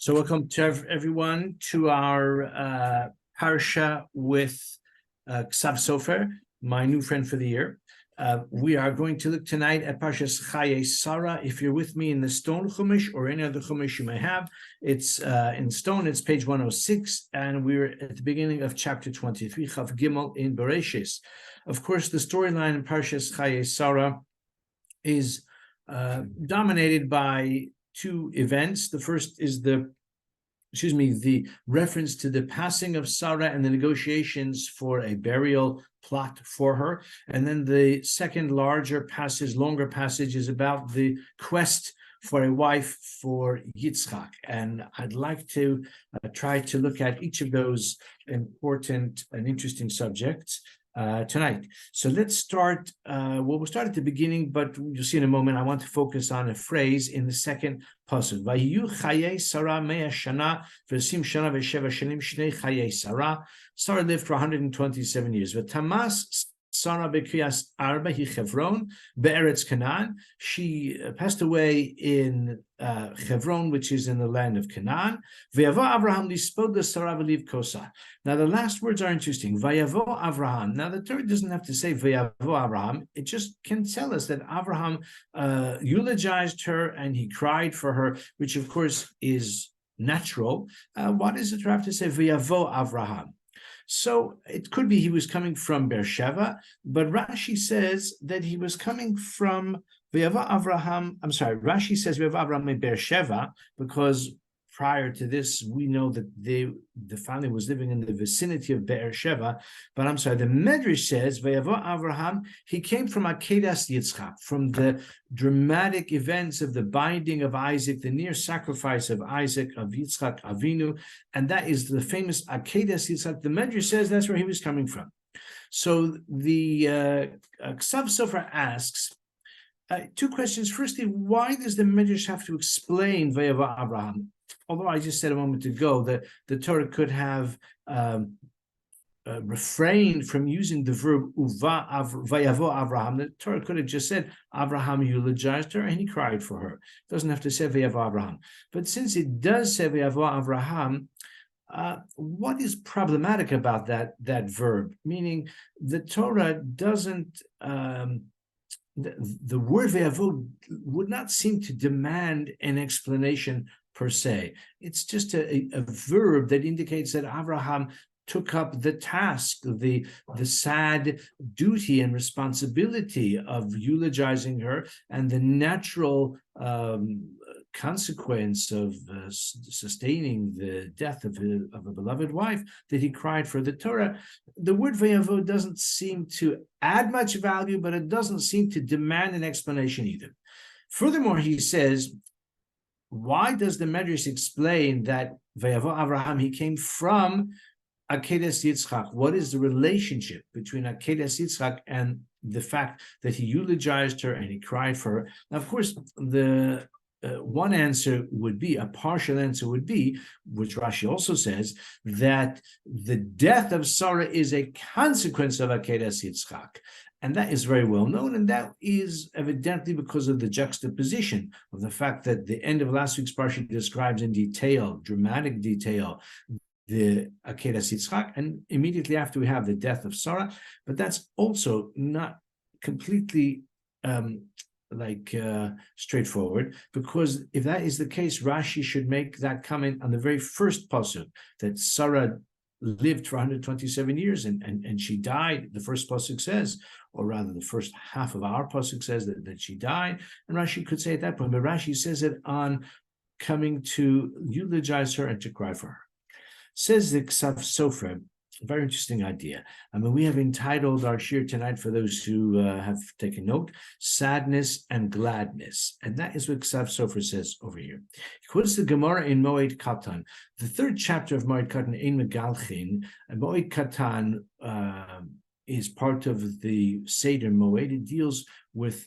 So welcome to everyone to our Parasha with Sofer, my new friend for the year. We are going to look tonight at Parasha's Chayei Sarah. If you're with me in the stone Chumash or any other Chumash you may have, it's in stone, it's page 106, and we're at the beginning of chapter 23, Chav Gimel in Bereshis. Of course, the storyline in Parasha's Chayei Sarah is dominated by two events. The first is the reference to the passing of Sarah and the negotiations for a burial plot for her. And then the second longer passage is about the quest for a wife for Yitzchak. And I'd like to try to look at each of those important and interesting subjects tonight. So let's start, we'll start at the beginning, but you'll see in a moment, I want to focus on a phrase in the second pasuk. Vayu Chayei Sarah mea shana v'sim shana v'sheva shanim shnei Chayei Sarah. Sarah lived for 127 years. V'tamas Sarah bekriyas arba hi Chevron be'eretz Canaan. She passed away in Chevron, which is in the land of Canaan. V'yavo Avraham lispod Sarah v'liv kosa. Now the last words are interesting. V'yavo Avraham. Now the Torah doesn't have to say V'yavo Avraham. It just can tell us that Avraham eulogized her and he cried for her, which of course is natural. Why does the Torah have to say V'yavo Avraham? So it could be he was coming from Beersheba, but Rashi says that he was coming from V'yavo Avraham. I'm sorry, Rashi says V'yavo Avraham in Beersheba because prior to this, we know that the family was living in the vicinity of Beersheba. But I'm sorry, the Medrash says V'yavo Avraham, he came from Akedas Yitzchak, from the dramatic events of the binding of Isaac, the near sacrifice of Isaac, of Yitzchak Avinu, and that is the famous Akedas Yitzchak. The Medrash says that's where he was coming from. So the Ksav Sofer asks two questions. Firstly, why does the Medrash have to explain V'yavo Avraham? Although I just said a moment ago that the Torah could have refrained from using the verb V'yavo Avraham. The Torah could have just said Avraham eulogized her and he cried for her. It doesn't have to say V'yavo Avraham. But since it does say V'yavo Avraham, what is problematic about that verb? Meaning the Torah doesn't. The word V'yavo would not seem to demand an explanation per se. It's just a verb that indicates that Avraham took up the task, the sad duty and responsibility of eulogizing her, and the natural consequence of sustaining the death of a beloved wife, that he cried for. The Torah. The word V'yavo doesn't seem to add much value, but it doesn't seem to demand an explanation either. Furthermore, he says, why does the Medrash explain that V'yavo Avraham, he came from Akedas Yitzchak? What is the relationship between Akedas Yitzchak and the fact that he eulogized her and he cried for her? Now, of course, the one answer would be, a partial answer would be, which Rashi also says, that the death of Sarah is a consequence of Akedas Yitzchak. And that is very well known, and that is evidently because of the juxtaposition of the fact that the end of last week's parsha describes in detail, dramatic detail, the Akedas Yitzchak, and immediately after we have the death of Sarah. But that's also not completely straightforward, because if that is the case, Rashi should make that comment on the very first pasuk, that Sarah lived for 127 years and she died. The first pasuk says, or rather the first half of our pasuk says that she died, and Rashi could say at that point, but Rashi says it on coming to eulogize her and to cry for her. Says the Ksav Sofer, a very interesting idea. I mean, we have entitled our shir tonight, for those who have taken note, Sadness and Gladness. And that is what Ksav Sofer says over here. He quotes the Gemara in Moed Katan. The third chapter of Moed Katan, Ein Megalchin, and Moed Katan is part of the Seder Moed. It deals with,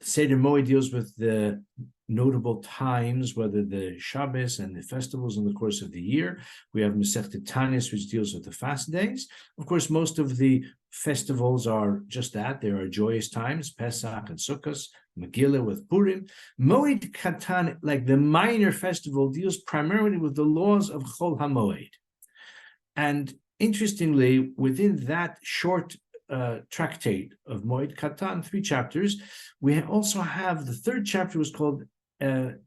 Seder Moed deals with the notable times, whether the Shabbos and the festivals in the course of the year. We have Masechet Tanis, which deals with the fast days. Of course, most of the festivals are just that. There are joyous times, Pesach and Sukkot, Megillah with Purim. Moed Katan, like the minor festival, deals primarily with the laws of Chol HaMoed. And interestingly, within that short tractate of Moed Katan, 3 chapters, we also have the 3rd chapter was called Elu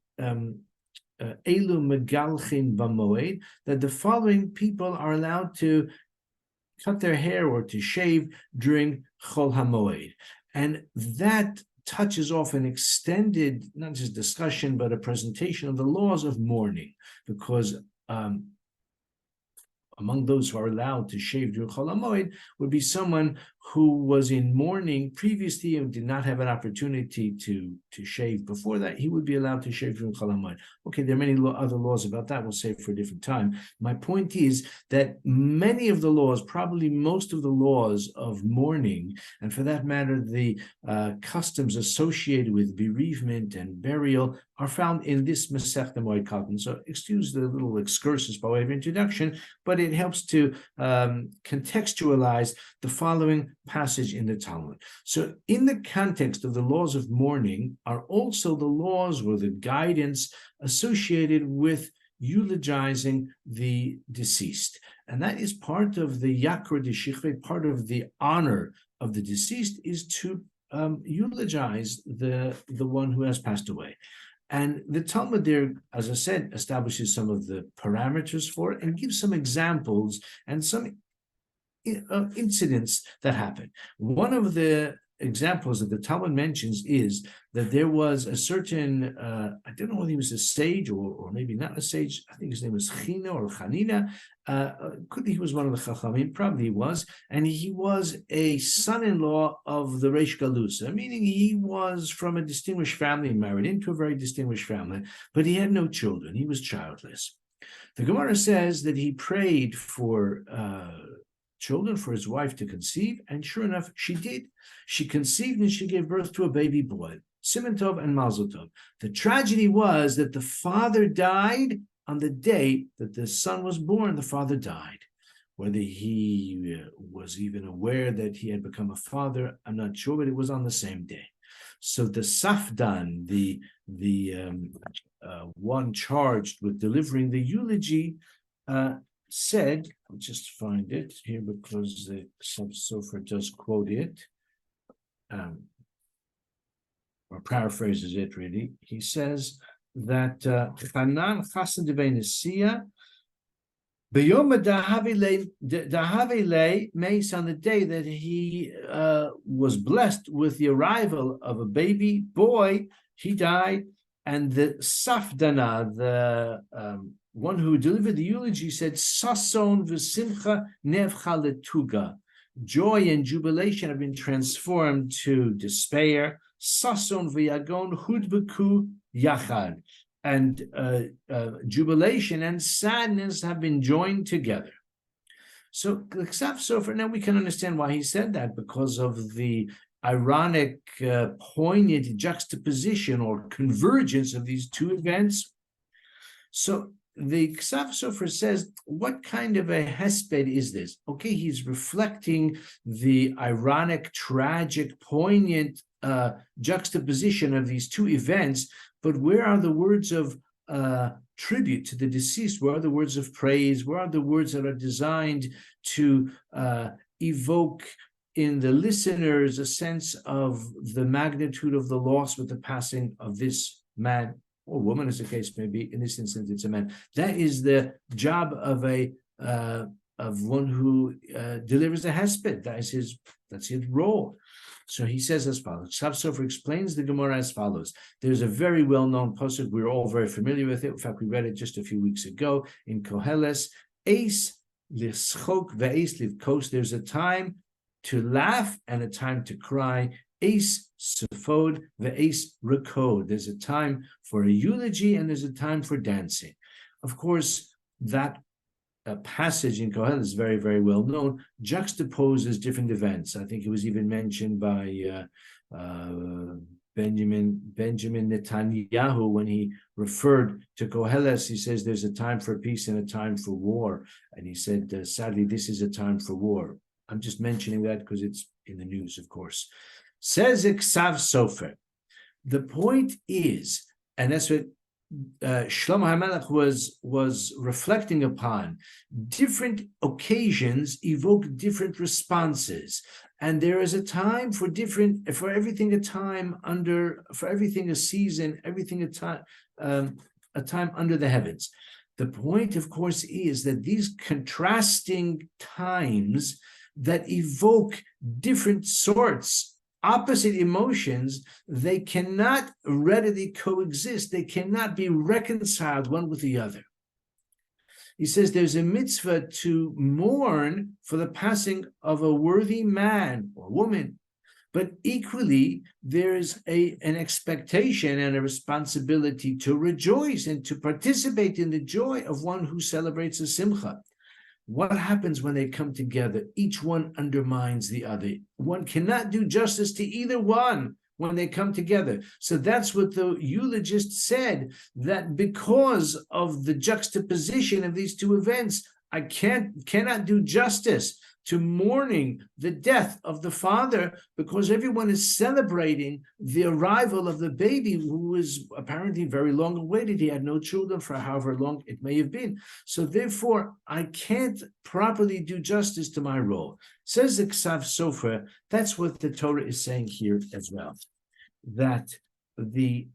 Megalchin Bamoed, that the following people are allowed to cut their hair or to shave during Chol HaMoed. And that touches off an extended, not just discussion, but a presentation of the laws of mourning, because among those who are allowed to shave during Chol HaMoed would be someone who was in mourning previously and did not have an opportunity to shave before that. He would be allowed to shave during Chol HaMoed. Okay, there are many other laws about that. We'll save for a different time. My point is that many of the laws, probably most of the laws of mourning, and for that matter, the customs associated with bereavement and burial, are found in this Masechta Moed Katan. So excuse the little excursus by way of introduction, but it helps to contextualize the following passage in the Talmud. So in the context of the laws of mourning are also the laws or the guidance associated with eulogizing the deceased. And that is part of the Yakor D'Shichve, part of the honor of the deceased is to eulogize the one who has passed away. And the Talmud there, as I said, establishes some of the parameters for it and gives some examples and some incidents that happen. One of the examples that the Talmud mentions is that there was a certain, I don't know whether he was a sage or maybe not a sage, I think his name was China or Chanina, could be he was one of the Chachamim, probably he was, and he was a son-in-law of the Reish Galusa, meaning he was from a distinguished family, married into a very distinguished family, but he had no children, he was childless. The Gemara says that he prayed for children, for his wife to conceive, and sure enough, she did. She conceived and she gave birth to a baby boy, Siman Tov and Mazel Tov. The tragedy was that the father died on the day that the son was born. The father died. Whether he was even aware that he had become a father, I'm not sure, but it was on the same day. So the Safdan, the one charged with delivering the eulogy, said, I'll just find it here because the Sofer does quote it, or paraphrases it really. He says that Chanan Chasen de Benesia B'yom Dahavile Meis, on the day that he was blessed with the arrival of a baby boy, he died, and the Safdana, the one who delivered the eulogy, said, Sason v'simcha nevcha letuga. Joy and jubilation have been transformed to despair. Sason v'yagon hudbeku yachad. And jubilation and sadness have been joined together. So the Ksav Sofer, now we can understand why he said that, because of the ironic, poignant juxtaposition or convergence of these two events. So the Ksav Sofer says, what kind of a hesped is this? Okay, he's reflecting the ironic, tragic, poignant juxtaposition of these two events, but where are the words of tribute to the deceased? Where are the words of praise? Where are the words that are designed to evoke in the listeners a sense of the magnitude of the loss with the passing of this man or woman, as the case may be? In this instance, it's a man. That is the job of one who delivers a hesped. That's his role. So he says as follows. Ksav Sofer explains the Gemara as follows. There's a very well-known pasuk. We're all very familiar with it. In fact, we read it just a few weeks ago in Koheles. Eis lischok ve'eis livkos. There's a time to laugh and a time to cry. Eis sefod ve'eis rekod. There's a time for a eulogy and there's a time for dancing. Of course, that passage in Koheles is very, very well known, juxtaposes different events. I think it was even mentioned by Benjamin Netanyahu when he referred to Koheles. He says there's a time for peace and a time for war. And he said, sadly, this is a time for war. I'm just mentioning that because it's in the news, of course. Says Ksav Sofer, The point is, and that's what Shlomo HaMelech was reflecting upon, different occasions evoke different responses, and there is a time for everything a time for everything a season, everything a time under the heavens. The point, of course, is that these contrasting times that evoke different sorts, opposite emotions, they cannot readily coexist. They cannot be reconciled one with the other. He says there's a mitzvah to mourn for the passing of a worthy man or woman, but equally there's an expectation and a responsibility to rejoice and to participate in the joy of one who celebrates a simcha. What happens when they come together? Each one undermines the other. One cannot do justice to either one when they come together. So that's what the eulogist said, that because of the juxtaposition of these two events, I cannot do justice to mourning the death of the father, because everyone is celebrating the arrival of the baby, who was apparently very long awaited. He had no children for however long it may have been. So therefore, I can't properly do justice to my role. Says the Ksav Sofer, that's what the Torah is saying here as well. That the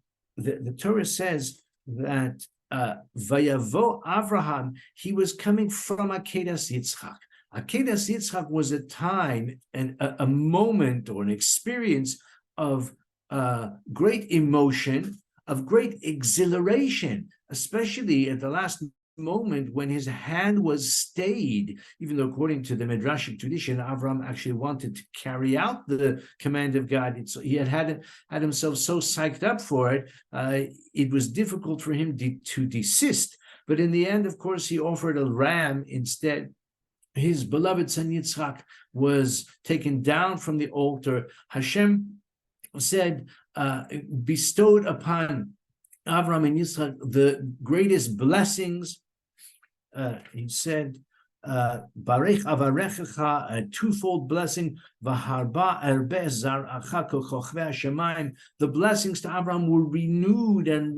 Torah says that Vayavo Avraham, he was coming from Akedas Yitzchak. Akedas Yitzchak was a time and a moment or an experience of great emotion, of great exhilaration, especially at the last moment when his hand was stayed, even though according to the Midrashic tradition, Avram actually wanted to carry out the command of God. He had himself so psyched up for it, it was difficult for him to desist. But in the end, of course, he offered a ram instead. His beloved son Yitzchak was taken down from the altar. Hashem said, bestowed upon Avram and Yitzchak the greatest blessings. He said, Barech avarechecha, a twofold blessing. V'harba erbe zar'acha kochvei hashemayim. The blessings to Avram were renewed and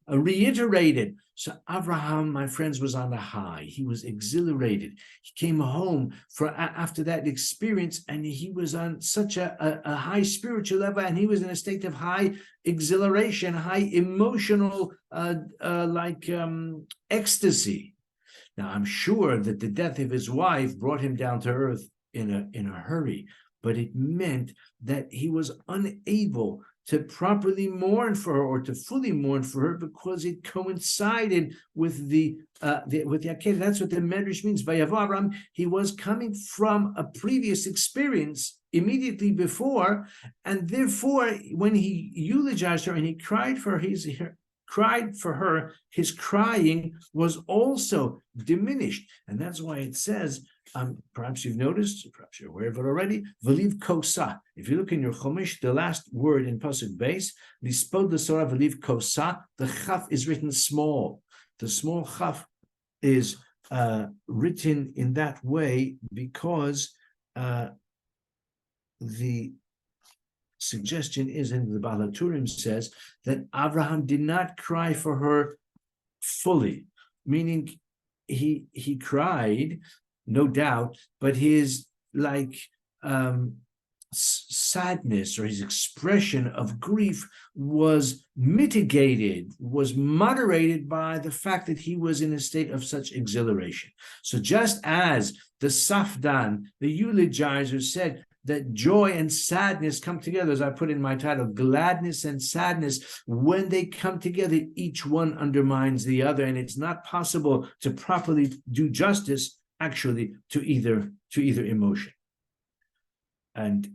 reiterated. So Avraham, my friends, was on the high. He was exhilarated. He came home after that experience, and he was on such a high spiritual level, and he was in a state of high exhilaration, high emotional, ecstasy. Now, I'm sure that the death of his wife brought him down to earth in a hurry, but it meant that he was unable to properly mourn for her, or to fully mourn for her, because it coincided with the Akedah. That's what the Medrash means. Vayavo Avram, he was coming from a previous experience immediately before, and therefore, when he eulogized her and he cried for her, his crying was also diminished. And that's why it says, perhaps you've noticed, perhaps you're aware of it already, V'liv kosa. If you look in your Chumash, the last word in Pasuk Beis, Lispod l'Sorah V'liv kosa, the chaf is written small. The small chaf is written in that way because the suggestion is, and the Baal HaTurim says, that Abraham did not cry for her fully, meaning he cried, no doubt, but his sadness or his expression of grief was mitigated, was moderated by the fact that he was in a state of such exhilaration. So just as the Safdan, the eulogizer, said that joy and sadness come together, as I put in my title, gladness and sadness, when they come together, each one undermines the other, and it's not possible to properly do justice actually to either emotion. And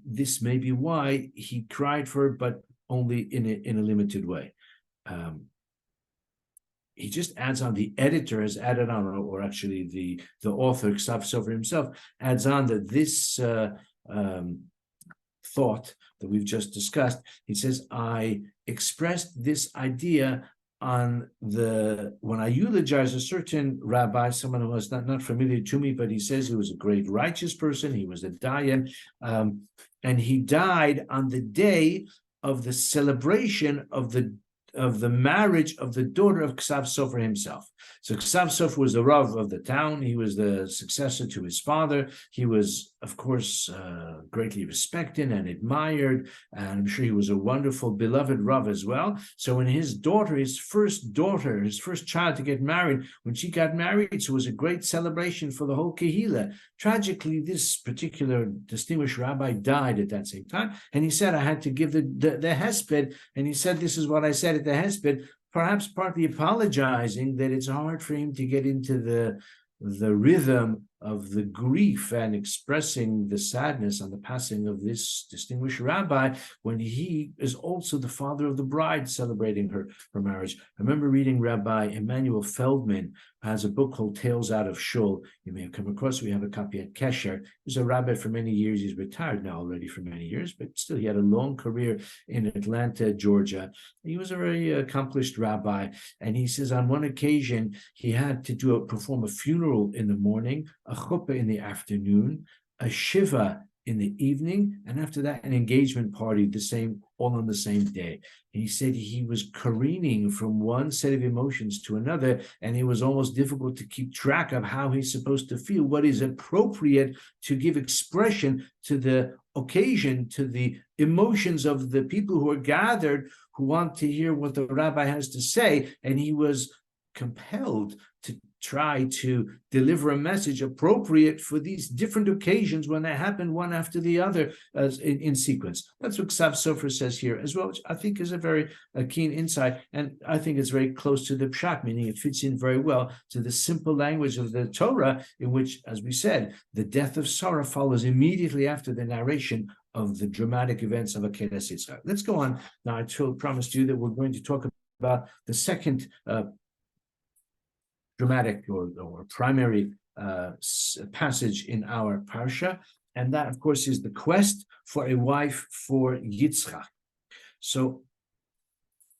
this may be why he cried for her, but only in a limited way. He just adds on, the editor has added on, or actually the author, Ksav Sofer himself, adds on that this thought that we've just discussed, he says, I expressed this idea when I eulogize a certain rabbi, someone who was not familiar to me, but he says he was a great righteous person, he was a dayan, and he died on the day of the celebration of the marriage of the daughter of Ksav Sofer himself. So Ksav Sofer was the Rav of the town. He was the successor to his father. He was, of course, greatly respected and admired. And I'm sure he was a wonderful, beloved Rav as well. So when his first child to get married, when she got married, so it was a great celebration for the whole Kehillah. Tragically, this particular distinguished rabbi died at that same time. And he said, I had to give the hesped. And he said, this is what I said at the hesped, perhaps partly apologizing that it's hard for him to get into the rhythm of the grief and expressing the sadness on the passing of this distinguished rabbi when he is also the father of the bride celebrating her marriage. I remember reading Rabbi Emanuel Feldman, who has a book called Tales Out of Shul. You may have come across, we have a copy at Kesher. He was a rabbi for many years. He's retired now already for many years, but still he had a long career in Atlanta, Georgia. He was a very accomplished rabbi. And he says on one occasion, he had to perform a funeral in the morning, a chuppah in the afternoon, a shiva in the evening, and after that, an engagement party, all on the same day. And he said he was careening from one set of emotions to another, and it was almost difficult to keep track of how he's supposed to feel, what is appropriate to give expression to the occasion, to the emotions of the people who are gathered, who want to hear what the rabbi has to say. And he was compelled to try to deliver a message appropriate for these different occasions when they happen one after the other in sequence. That's what Ksav Sofer says here as well, which I think is a very keen insight, and I think it's very close to the pshat, meaning it fits in very well to the simple language of the Torah, in which, as we said, the death of Sarah follows immediately after the narration of the dramatic events of Akedah Yitzchak. Let's go on. Now, I promised you that we're going to talk about the second dramatic or primary passage in our Parasha, and that, of course, is the quest for a wife for Yitzchak. So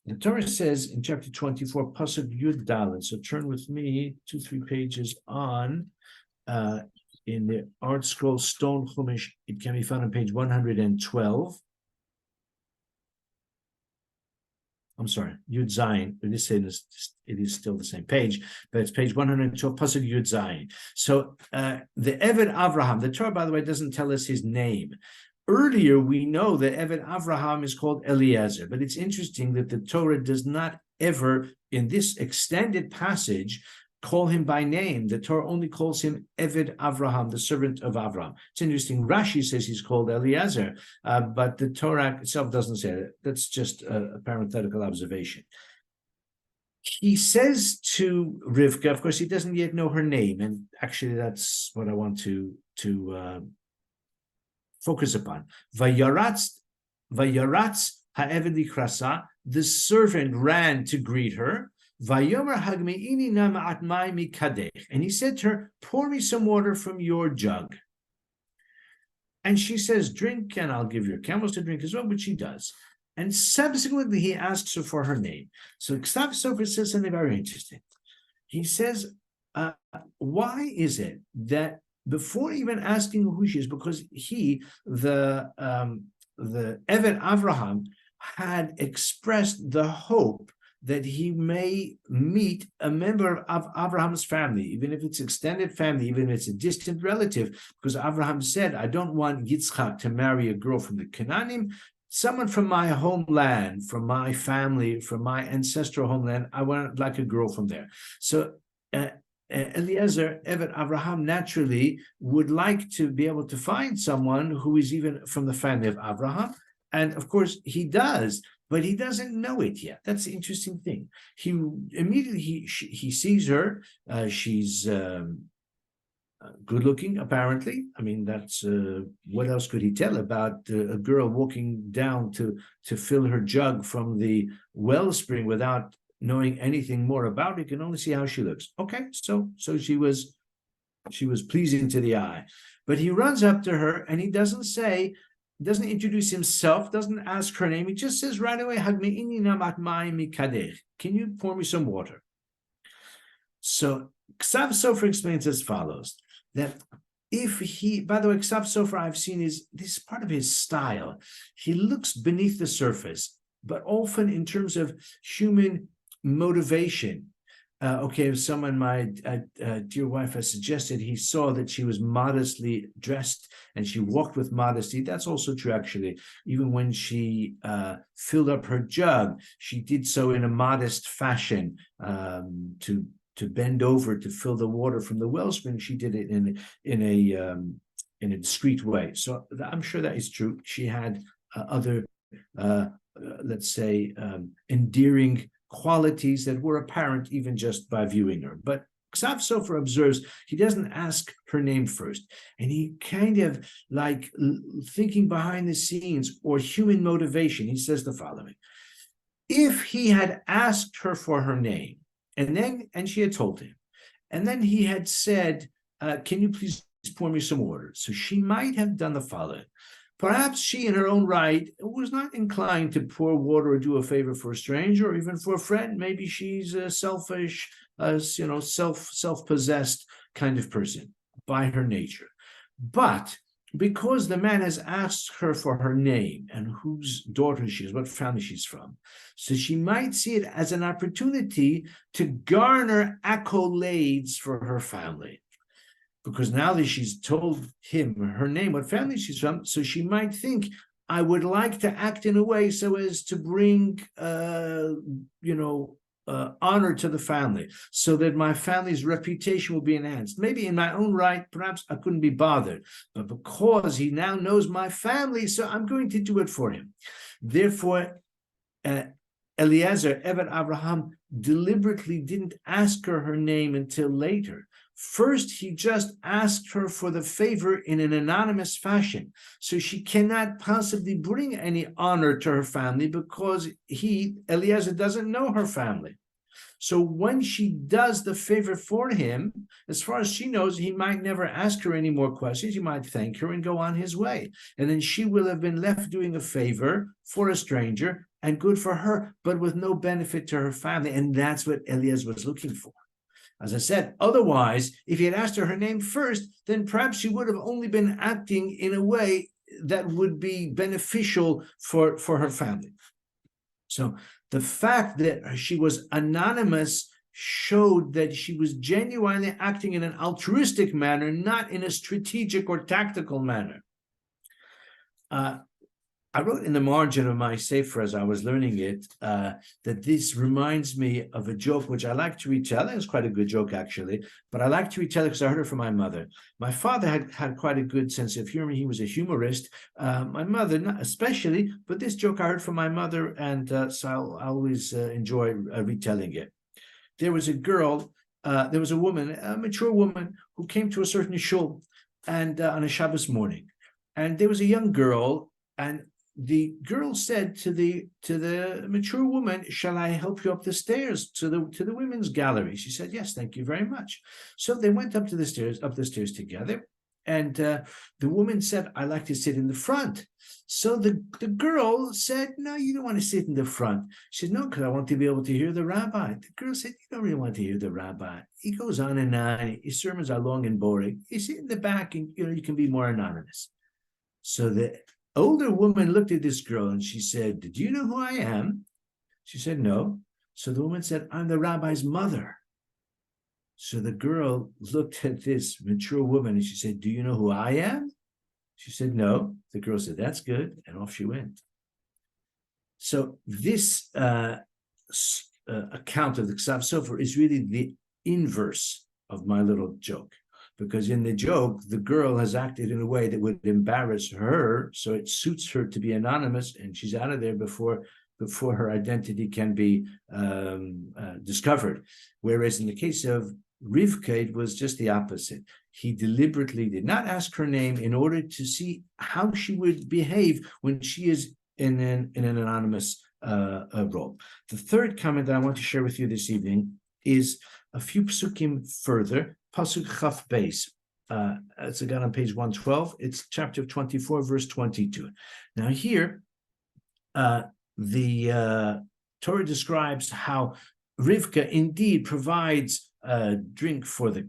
the Torah says in chapter 24, Pasuk Yud Dalet. So turn with me 2-3 pages on in the Art Scroll Stone Chumash. It can be found on page 112. I'm sorry, Yud Zayin. It is still the same page, but it's page 112, Pasuk Yud Zayin. So the Eved Avraham, the Torah, by the way, doesn't tell us his name. Earlier, we know that Eved Avraham is called Eliezer, but it's interesting that the Torah does not ever, in this extended passage, call him by name. The Torah only calls him Eved Avraham, the servant of Avraham. It's interesting. Rashi says he's called Eliezer, but the Torah itself doesn't say that. That's just a parenthetical observation. He says to Rivka, of course, he doesn't yet know her name, and actually that's what I want to focus upon. Vayaratz ha'eved likrasa, the servant ran to greet her. And he said to her, pour me some water from your jug. And she says, drink, and I'll give your camels to drink as well, which she does. And subsequently, he asks her for her name. So Ksav Sofer says something very interesting. He says, why is it that before even asking who she is, because the Eved Avraham had expressed the hope that he may meet a member of Abraham's family, even if it's extended family, even if it's a distant relative, because Abraham said, I don't want Yitzchak to marry a girl from the Canaanim, someone from my homeland, from my family, from my ancestral homeland, I want like a girl from there. So Eliezer, Eved Avraham, naturally would like to be able to find someone who is even from the family of Abraham. And of course, he does, but he doesn't know it yet. That's the interesting thing. He immediately he sees her. She's good looking, apparently. I mean, that's what else could he tell about a girl walking down to fill her jug from the wellspring without knowing anything more about it? You can only see how she looks. Okay, so she was pleasing to the eye. But he runs up to her and he doesn't say, doesn't introduce himself, doesn't ask her name. He just says right away, can you pour me some water? So Ksav Sofer explains as follows, that if he, by the way, Ksav Sofer I've seen is this part of his style. He looks beneath the surface, but often in terms of human motivation. If someone, my dear wife has suggested he saw that she was modestly dressed and she walked with modesty. That's also true, actually. Even when she filled up her jug, she did so in a modest fashion to bend over to fill the water from the wellspring. She did it in a discreet way. So I'm sure that is true. She had other, let's say, endearing qualities that were apparent even just by viewing her. But Ksav Sofer observes he doesn't ask her name first, and he kind of like thinking behind the scenes or human motivation. He says the following: if he had asked her for her name, and she had told him, and then he had said, "Can you please pour me some water?" So she might have done the following. Perhaps she, in her own right, was not inclined to pour water or do a favor for a stranger or even for a friend. Maybe she's a selfish, self-possessed kind of person by her nature. But because the man has asked her for her name and whose daughter she is, what family she's from, so she might see it as an opportunity to garner accolades for her family. Because now that she's told him her name, what family she's from, so she might think, I would like to act in a way so as to bring, honor to the family, so that my family's reputation will be enhanced. Maybe in my own right, perhaps I couldn't be bothered, but because he now knows my family, so I'm going to do it for him. Therefore, Eliezer, Eved Abraham, deliberately didn't ask her name until later. First, he just asked her for the favor in an anonymous fashion. So she cannot possibly bring any honor to her family because Eliezer, doesn't know her family. So when she does the favor for him, as far as she knows, he might never ask her any more questions. He might thank her and go on his way. And then she will have been left doing a favor for a stranger, and good for her, but with no benefit to her family. And that's what Eliezer was looking for. As I said, otherwise, if he had asked her name first, then perhaps she would have only been acting in a way that would be beneficial for her family. So the fact that she was anonymous showed that she was genuinely acting in an altruistic manner, not in a strategic or tactical manner. I wrote in the margin of my Sofer as I was learning it that this reminds me of a joke which I like to retell. It's quite a good joke, actually, but I like to retell it because I heard it from my mother. My father had quite a good sense of humor. He was a humorist. My mother, not especially, but this joke I heard from my mother, and so I always enjoy retelling it. There was a woman, a mature woman, who came to a certain shul and on a Shabbos morning. And there was a young girl, and the girl said to the mature woman, "Shall I help you up the stairs to the women's gallery?" She said, "Yes, thank you very much." So they went up the stairs together, and the woman said, "I like to sit in the front." So the girl said, "No, you don't want to sit in the front." She said, "No, because I want to be able to hear the rabbi." The girl said, "You don't really want to hear the rabbi. He goes on and on. His sermons are long and boring. You sit in the back, and you can be more anonymous." So the older woman looked at this girl and she said, "Do you know who I am?" She said, "No." So the woman said, "I'm the rabbi's mother." So the girl looked at this mature woman and she said, "Do you know who I am?" She said, "No." The girl said, "That's good." And off she went. So this account of the Ksav Sofer is really the inverse of my little joke. Because in the joke, the girl has acted in a way that would embarrass her, so it suits her to be anonymous, and she's out of there before her identity can be discovered. Whereas in the case of Rivka, it was just the opposite. He deliberately did not ask her name in order to see how she would behave when she is in an anonymous role. The third comment that I want to share with you this evening is a few psukim further. Pasuk Chaf Beis. it's again on page 112. It's chapter 24, verse 22. Now here, the Torah describes how Rivka indeed provides drink for the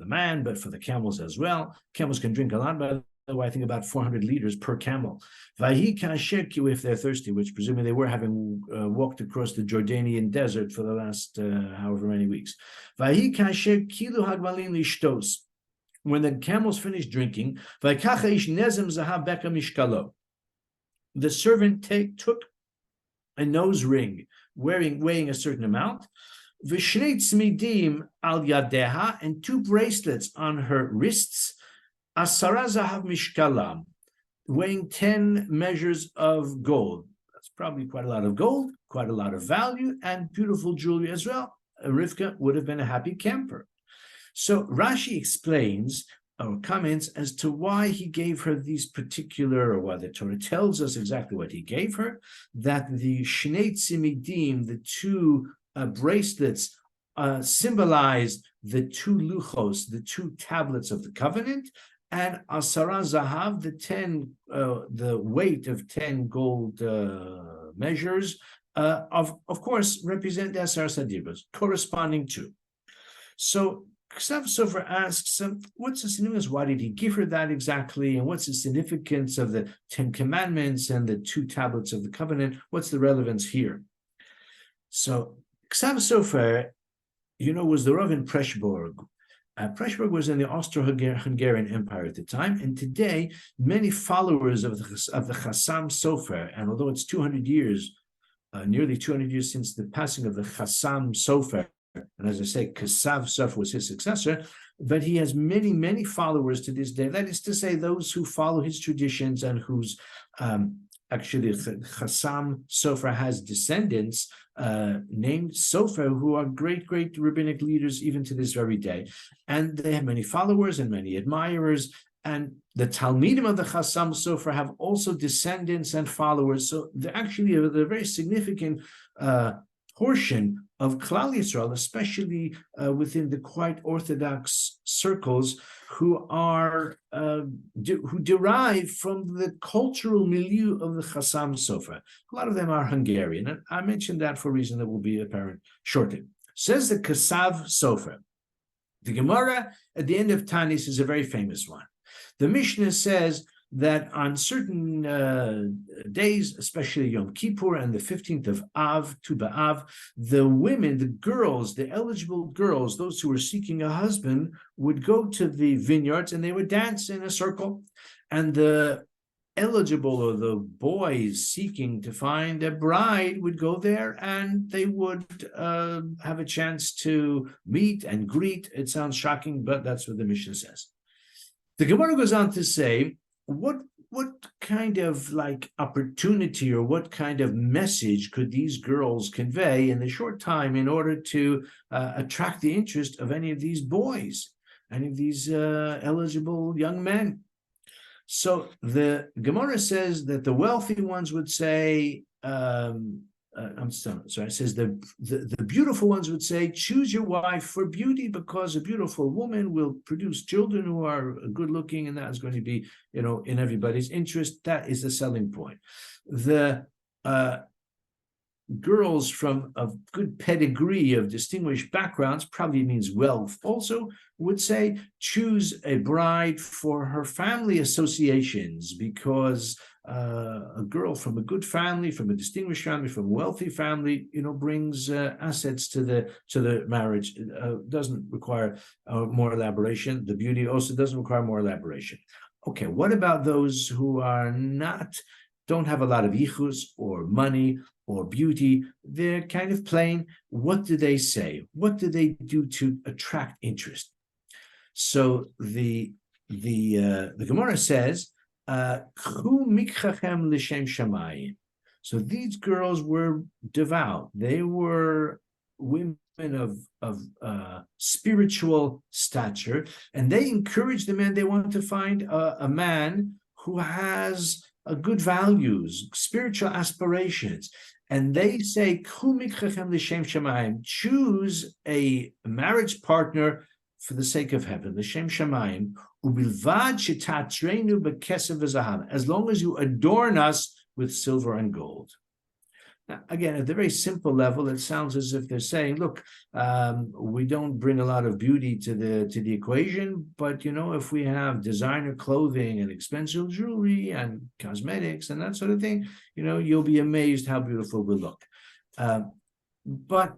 man, but for the camels as well. Camels can drink a lot, by the way, I think about 400 liters per camel. Vahi kasheku, if they're thirsty, which presumably they were, having walked across the Jordanian desert for the last however many weeks. Vahi kasheku kilu hagmalim lishtos. When the camels finished drinking, the servant took a nose ring weighing a certain amount, al yadeha, and 2 bracelets on her wrists, asara zahav mishkalam, weighing 10 measures of gold. That's probably quite a lot of gold, quite a lot of value, and beautiful jewelry as well. Rivka would have been a happy camper. So Rashi explains or comments as to why he gave her these particular, or why the Torah tells us exactly what he gave her, that the Shnei Tzimidim, the 2 bracelets, symbolized the 2 luchos, the 2 tablets of the covenant, and Asara Zahav, the weight of 10 gold measures, of course, represent the Asar Sadibas, corresponding to. So Ksav Sofer asks, what's the significance? Why did he give her that exactly? And what's the significance of the 10 commandments and the 2 tablets of the covenant? What's the relevance here? So Ksav Sofer, was the Rav in Pressburg. Pressburg was in the Austro-Hungarian Empire at the time, and today many followers of the Chassam Sofer, and although it's 200 years, nearly 200 years since the passing of the Chassam Sofer, and as I say, Ksav Sofer was his successor, but he has many, many followers to this day. That is to say, those who follow his traditions and whose actually Chassam Sofer has descendants named Sofer, who are great, great rabbinic leaders even to this very day. And they have many followers and many admirers. And the Talmidim of the Chassam Sofer have also descendants and followers. So they're actually a very significant portion of Klal Yisrael, especially within the quite orthodox circles, who derive from the cultural milieu of the Chassam Sofer. A lot of them are Hungarian, and I mentioned that for a reason that will be apparent shortly. Says the Ksav Sofer. The Gemara at the end of Tanis is a very famous one. The Mishnah says that on certain days, especially Yom Kippur and the 15th of Av, Tu B'Av, the women, the girls, the eligible girls, those who were seeking a husband, would go to the vineyards and they would dance in a circle. And the eligible, or the boys seeking to find a bride, would go there and they would have a chance to meet and greet. It sounds shocking, but that's what the Mishnah says. The Gemara goes on to say, what kind of opportunity or what kind of message could these girls convey in the short time in order to attract the interest of any of these boys, any of these eligible young men? So the Gemara says that the wealthy ones would say, it says the beautiful ones would say, choose your wife for beauty, because a beautiful woman will produce children who are good looking, and that is going to be, in everybody's interest. That is the selling point. The girls from a good pedigree of distinguished backgrounds, probably means wealth also, would say, choose a bride for her family associations, because a girl from a good family, from a distinguished family, from a wealthy family, brings assets to the marriage. It doesn't require more elaboration. The beauty also doesn't require more elaboration. Okay, what about those who don't have a lot of yichus or money or beauty? They're kind of plain. What do they say? What do they do to attract interest? So the Gemara says, so these girls were devout. They were women of spiritual stature, and they encouraged the men. They wanted to find a man who has good values, spiritual aspirations. And they say, choose a marriage partner for the sake of heaven, l'shem shamayim, ubilvad shetatrenu b'kesev v'zahav, as long as you adorn us with silver and gold. Now, again, at the very simple level, it sounds as if they're saying, look, we don't bring a lot of beauty to the equation, but if we have designer clothing and expensive jewelry and cosmetics and that sort of thing, you'll be amazed how beautiful we look. But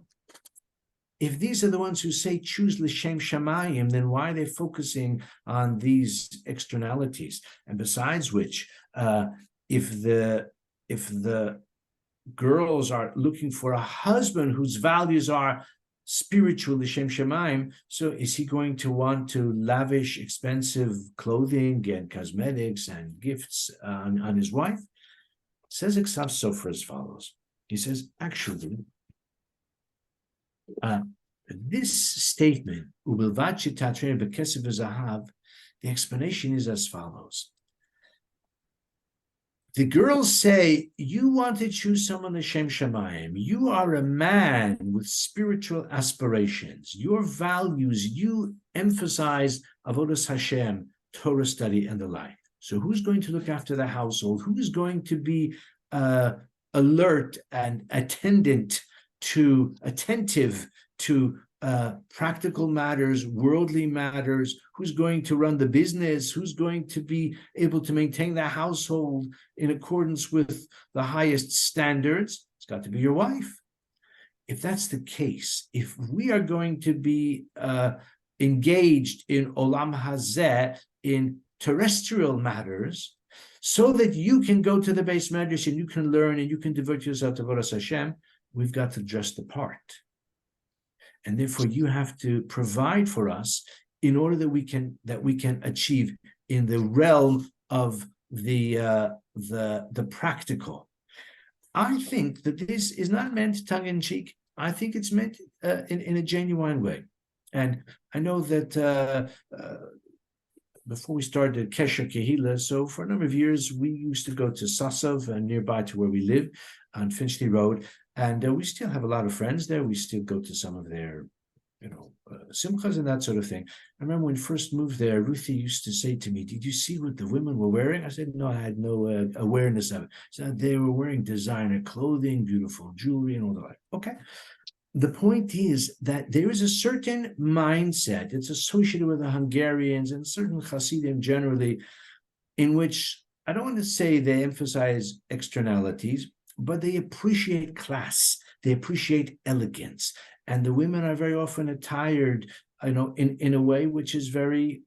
if these are the ones who say choose l'shem shamayim, then why are they focusing on these externalities? And besides which, if the girls are looking for a husband whose values are spiritual l'shem shamayim, so is he going to want to lavish expensive clothing and cosmetics and gifts on his wife? Says Iksav Sofer as follows. He says, actually, this statement, the explanation is as follows. The girls say, you want to choose someone l'shem shamayim. You are a man with spiritual aspirations. Your values, you emphasize avodas Hashem, Torah study, and the like. So who's going to look after the household? Who's going to be alert and attentive to practical matters, worldly matters? Who's going to run the business? Who's going to be able to maintain the household in accordance with the highest standards? It's got to be your wife. If that's the case, if we are going to be engaged in olam hazeh, in terrestrial matters, so that you can go to the Beis Medrash and you can learn and you can devote yourself to Avodas Hashem, we've got to dress the part. And therefore you have to provide for us in order that we can achieve in the realm of the practical. I think that this is not meant tongue-in-cheek. I think it's meant in a genuine way. And I know that before we started Kesher Kehila, so for a number of years, we used to go to Sasov, nearby to where we live on Finchley Road. And we still have a lot of friends there. We still go to some of their, simchas and that sort of thing. I remember when we first moved there, Ruthie used to say to me, did you see what the women were wearing? I said, no, I had no awareness of it. So they were wearing designer clothing, beautiful jewelry, and all the like. Okay. The point is that there is a certain mindset, it's associated with the Hungarians and certain Hasidim generally, in which I don't want to say they emphasize externalities, but they appreciate class, they appreciate elegance. And the women are very often attired, in a way which is very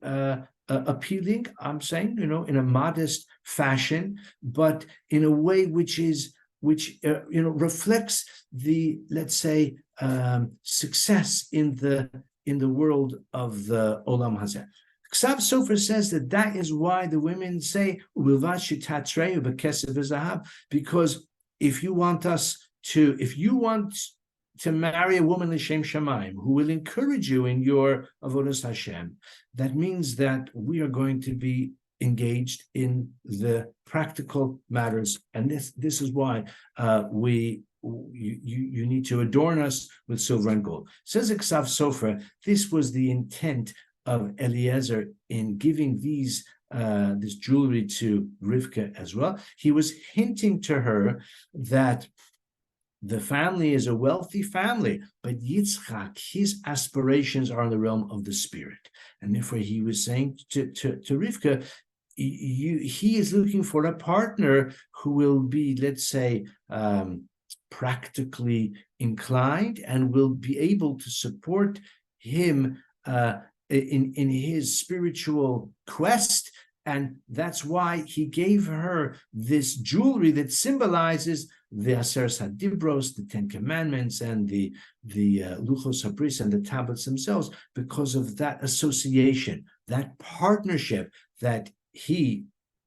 appealing, I'm saying, in a modest fashion, but in a way which reflects the, let's say, success in the world of the Olam Hazeh. Iksav Sofer says that is why the women say, because if you want to marry a woman l'shem shamayim who will encourage you in your avodas Hashem, that means that we are going to be engaged in the practical matters, and this is why you need to adorn us with silver and gold. Says Iksav Sofer, this was the intent of Eliezer in giving this jewelry to Rivka as well. He was hinting to her that the family is a wealthy family, but Yitzchak, his aspirations are in the realm of the spirit. And therefore he was saying to Rivka, he is looking for a partner who will be, let's say, practically inclined and will be able to support him in his spiritual quest. And that's why he gave her this jewelry that symbolizes the Aseres HaDibros, the Ten Commandments, and the Luchos HaBris and the tablets themselves, because of that association, that partnership that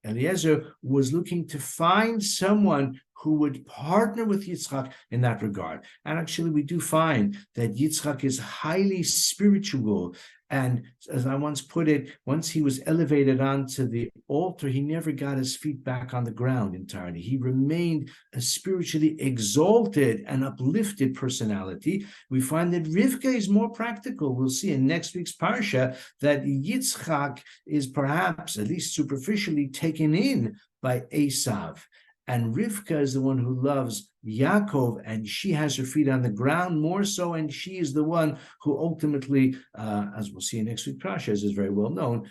Eliezer, was looking to find someone who would partner with Yitzchak in that regard. And actually, we do find that Yitzchak is highly spiritual And as I once put it, once he was elevated onto the altar, he never got his feet back on the ground entirely. He remained a spiritually exalted and uplifted personality. We find that Rivka is more practical. We'll see in next week's Parasha that Yitzchak is perhaps, at least superficially, taken in by Esav. And Rivka is the one who loves Yaakov, and she has her feet on the ground more so, and she is the one who ultimately, as we'll see in next week's Parasha, as is very well known,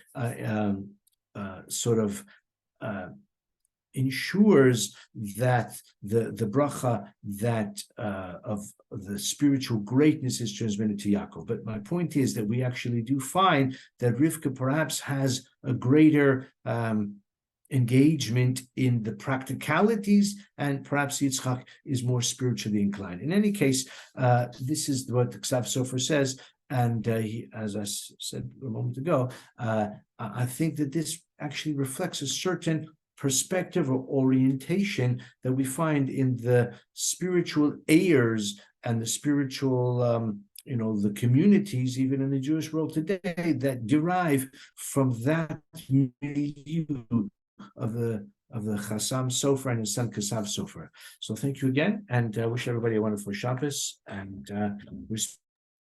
ensures that the bracha that of the spiritual greatness is transmitted to Yaakov. But my point is that we actually do find that Rivka perhaps has a greater engagement in the practicalities, and perhaps Yitzchak is more spiritually inclined. In any case, this is what the Ksav Sofer says, and as I said a moment ago, I think that this actually reflects a certain perspective or orientation that we find in the spiritual heirs and the spiritual the communities, even in the Jewish world today, that derive from that milieu of the Chassam Sofer and his son Ksav Sofer. So thank you again, and wish everybody a wonderful Shabbos, and